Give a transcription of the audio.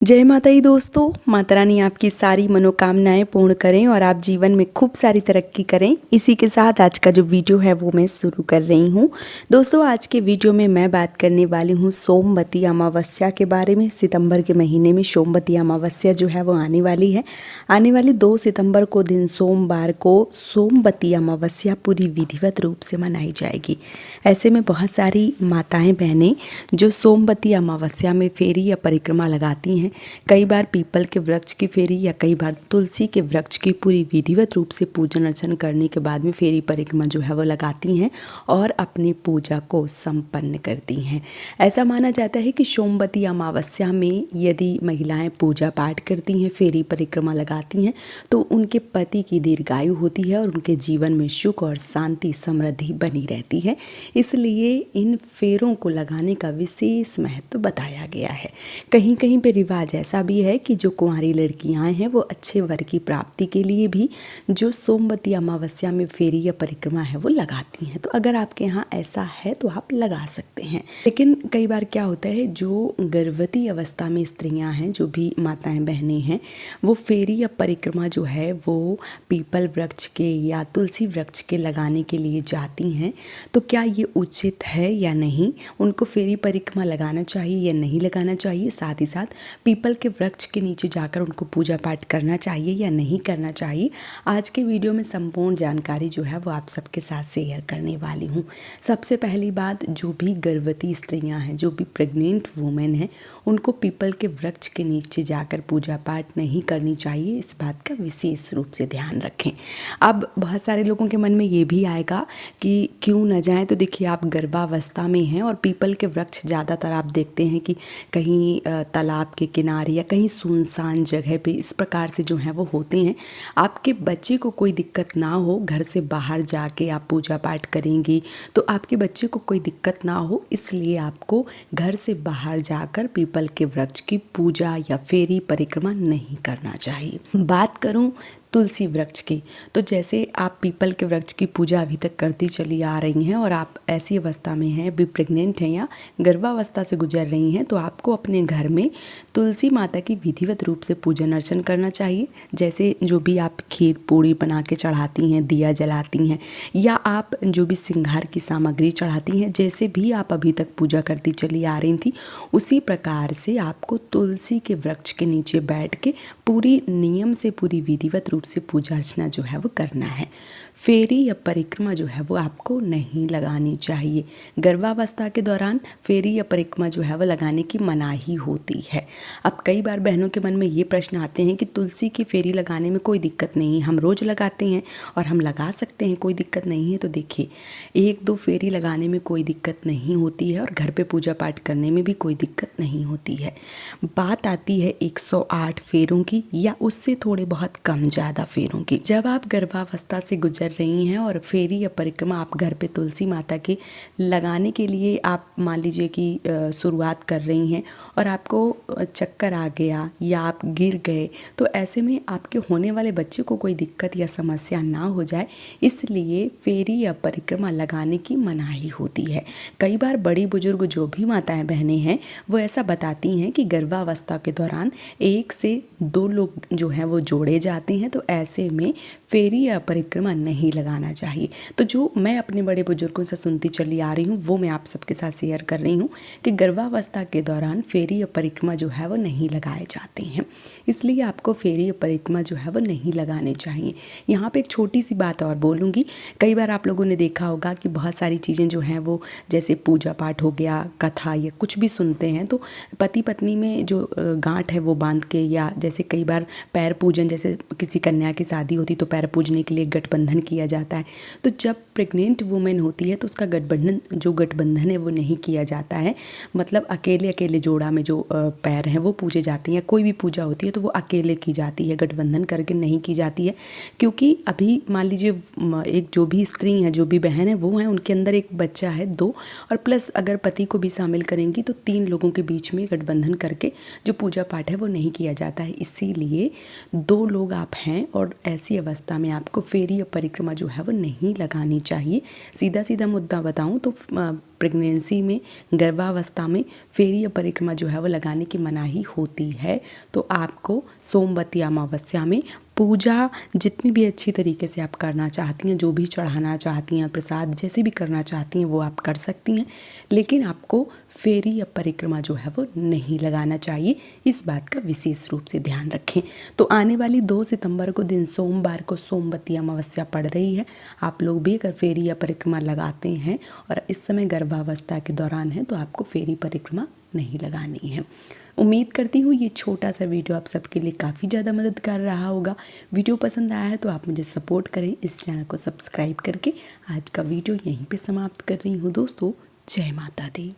जय माता दी दोस्तों। माता रानी आपकी सारी मनोकामनाएं पूर्ण करें और आप जीवन में खूब सारी तरक्की करें। इसी के साथ आज का जो वीडियो है वो मैं शुरू कर रही हूँ। दोस्तों आज के वीडियो में मैं बात करने वाली हूँ सोमवती अमावस्या के बारे में। सितंबर के महीने में सोमवती अमावस्या जो है वो आने वाली है। आने वाली 2 सितंबर को दिन सोमवार को सोमवती अमावस्या पूरी विधिवत रूप से मनाई जाएगी। ऐसे में बहुत सारी माताएँ बहनें जो सोमवती अमावस्या में फेरी या परिक्रमा लगाती हैं, कई बार पीपल के वृक्ष की फेरी या कई बार तुलसी के वृक्ष की पूरी विधिवत रूप से पूजन अर्चन करने के बाद में फेरी परिक्रमा जो है वो लगाती हैं और अपनी पूजा को संपन्न करती हैं। ऐसा माना जाता है कि सोमवती अमावस्या में यदि महिलाएं पूजा पाठ करती हैं, फेरी परिक्रमा लगाती हैं, तो उनके पति की दीर्घायु होती है और उनके जीवन में सुख और शांति समृद्धि बनी रहती है। इसलिए इन फेरों को लगाने का विशेष महत्व बताया गया है। कहीं कहीं पे रिवाज ऐसा भी है कि जो कुंवारी लड़कियां हैं वो अच्छे वर की प्राप्ति के लिए भी जो सोमवती अमावस्या में फेरी या परिक्रमा है वो लगाती हैं। तो अगर आपके यहाँ ऐसा है तो आप लगा सकते हैं। लेकिन कई बार क्या होता है, जो गर्भवती अवस्था में स्त्रियां हैं, जो भी माताएं बहनें हैं, वो फेरी या परिक्रमा जो है वो पीपल वृक्ष के या तुलसी वृक्ष के लगाने के लिए जाती हैं। तो क्या ये उचित है या नहीं, उनको फेरी परिक्रमा लगाना चाहिए या नहीं लगाना चाहिए, साथ ही साथ पीपल के वृक्ष के नीचे जाकर उनको पूजा पाठ करना चाहिए या नहीं करना चाहिए, आज के वीडियो में संपूर्ण जानकारी जो है वो आप सबके साथ शेयर करने वाली हूँ। सबसे पहली बात, जो भी गर्भवती स्त्रियां हैं, जो भी प्रेग्नेंट वुमेन हैं, उनको पीपल के वृक्ष के नीचे जाकर पूजा पाठ नहीं करनी चाहिए। इस बात का विशेष रूप से ध्यान रखें। अब बहुत सारे लोगों के मन में ये भी आएगा कि क्यों न जाएं। तो देखिए, आप गर्भावस्था में हैं और पीपल के वृक्ष ज़्यादातर आप देखते हैं कि कहीं तालाब के किनारे या कहीं सुनसान जगह पे इस प्रकार से जो है वो होते हैं। आपके बच्चे को कोई दिक्कत ना हो, घर से बाहर जाके आप पूजा पाठ करेंगी तो आपके बच्चे को कोई दिक्कत ना हो, इसलिए आपको घर से बाहर जाकर पीपल के वृक्ष की पूजा या फेरी परिक्रमा नहीं करना चाहिए। बात करूं तुलसी वृक्ष की, तो जैसे आप पीपल के वृक्ष की पूजा अभी तक करती चली आ रही हैं और आप ऐसी अवस्था में हैं, भी प्रेग्नेंट हैं या गर्भावस्था से गुजर रही हैं, तो आपको अपने घर में तुलसी माता की विधिवत रूप से पूजन अर्चन करना चाहिए। जैसे जो भी आप खीर पूड़ी बना के चढ़ाती हैं, दिया जलाती हैं, या आप जो भी श्रृंगार की सामग्री चढ़ाती हैं, जैसे भी आप अभी तक पूजा करती चली आ रही थी, उसी प्रकार से आपको तुलसी के वृक्ष के नीचे बैठ के पूरी नियम से, पूरी विधिवत रूप से पूजा अर्चना जो है वो करना है। फेरी या परिक्रमा जो है वो आपको नहीं लगानी चाहिए। गर्भावस्था के दौरान फेरी या परिक्रमा जो है वो लगाने की मनाही होती है। अब कई बार बहनों के मन में ये प्रश्न आते हैं कि तुलसी की फेरी लगाने में कोई दिक्कत नहीं है, हम रोज़ लगाते हैं और हम लगा सकते हैं, कोई दिक्कत नहीं है। तो देखिए, 1-2 फेरी लगाने में कोई दिक्कत नहीं होती है और घर पे पूजा पाठ करने में भी कोई दिक्कत नहीं होती है। बात आती है 108 फेरों की या उससे थोड़े बहुत कम ज़्यादा फेरों की। जब आप गर्भावस्था से गुजर रही हैं और फेरी या परिक्रमा आप घर पे तुलसी माता के लगाने के लिए आप मान लीजिए कि शुरुआत कर रही हैं और आपको चक्कर आ गया या आप गिर गए, तो ऐसे में आपके होने वाले बच्चे को कोई दिक्कत या समस्या ना हो जाए, इसलिए फेरी या परिक्रमा लगाने की मनाही होती है। कई बार बड़ी बुजुर्ग जो भी माताएं बहनें हैं वो ऐसा बताती हैं कि गर्भावस्था के दौरान 1 से 2 लोग जो हैं वो जोड़े जाते हैं, तो ऐसे में फेरी या परिक्रमा नहीं लगाना चाहिए। तो जो मैं अपने बड़े बुजुर्गों से सुनती चली आ रही हूँ वो मैं आप सबके साथ शेयर कर रही हूँ कि गर्भावस्था के दौरान फेरी या परिक्रमा जो है वो नहीं लगाए जाते हैं, इसलिए आपको फेरी या परिक्रमा जो है वो नहीं लगाने चाहिए। यहाँ पे एक छोटी सी बात और बोलूँगी। कई बार आप लोगों ने देखा होगा कि बहुत सारी चीज़ें जो हैं वो, जैसे पूजा पाठ हो गया, कथा या कुछ भी सुनते हैं, तो पति पत्नी में जो गांठ है वो बांध के, या जैसे कई बार पैर पूजन, जैसे किसी कन्या की शादी होती तो पैर पूजने के लिए गठबंधन किया जाता है। तो जब प्रेग्नेंट वुमेन होती है तो उसका गठबंधन है वो नहीं किया जाता है। मतलब अकेले अकेले जोड़ा में जो पैर हैं वो पूजे जाते हैं। कोई भी पूजा होती है तो वो अकेले की जाती है, गठबंधन करके नहीं की जाती है, क्योंकि अभी मान लीजिए एक जो भी स्त्री है, जो भी बहन है, वो है, उनके अंदर एक बच्चा है, 2, और प्लस अगर पति को भी शामिल करेंगी तो 3 लोगों के बीच में गठबंधन करके जो पूजा पाठ है वो नहीं किया जाता है। इसीलिए 2 लोग आप हैं और ऐसी अवस्था में आपको फेरी या परिक्रमा परिक्रमा जो है वो नहीं लगानी चाहिए। सीधा सीधा मुद्दा बताऊं तो प्रेगनेंसी में, गर्भावस्था में फेरी या परिक्रमा जो है वो लगाने की मनाही होती है। तो आपको सोमवती अमावस्या में पूजा जितनी भी अच्छी तरीके से आप करना चाहती हैं, जो भी चढ़ाना चाहती हैं, प्रसाद जैसे भी करना चाहती हैं वो आप कर सकती हैं, लेकिन आपको फेरी या परिक्रमा जो है वो नहीं लगाना चाहिए। इस बात का विशेष रूप से ध्यान रखें। तो आने वाली 2 सितंबर को दिन सोमवार को सोमवती अमावस्या पड़ रही है। आप लोग भी अगर फेरी या परिक्रमा लगाते हैं और इस समय गर्भावस्था के दौरान है तो आपको फेरी परिक्रमा नहीं लगानी है। उम्मीद करती हूँ ये छोटा सा वीडियो आप सबके लिए काफ़ी ज़्यादा मदद कर रहा होगा। वीडियो पसंद आया है तो आप मुझे सपोर्ट करें, इस चैनल को सब्सक्राइब करके। आज का वीडियो यहीं पे समाप्त कर रही हूँ दोस्तों। जय माता दी।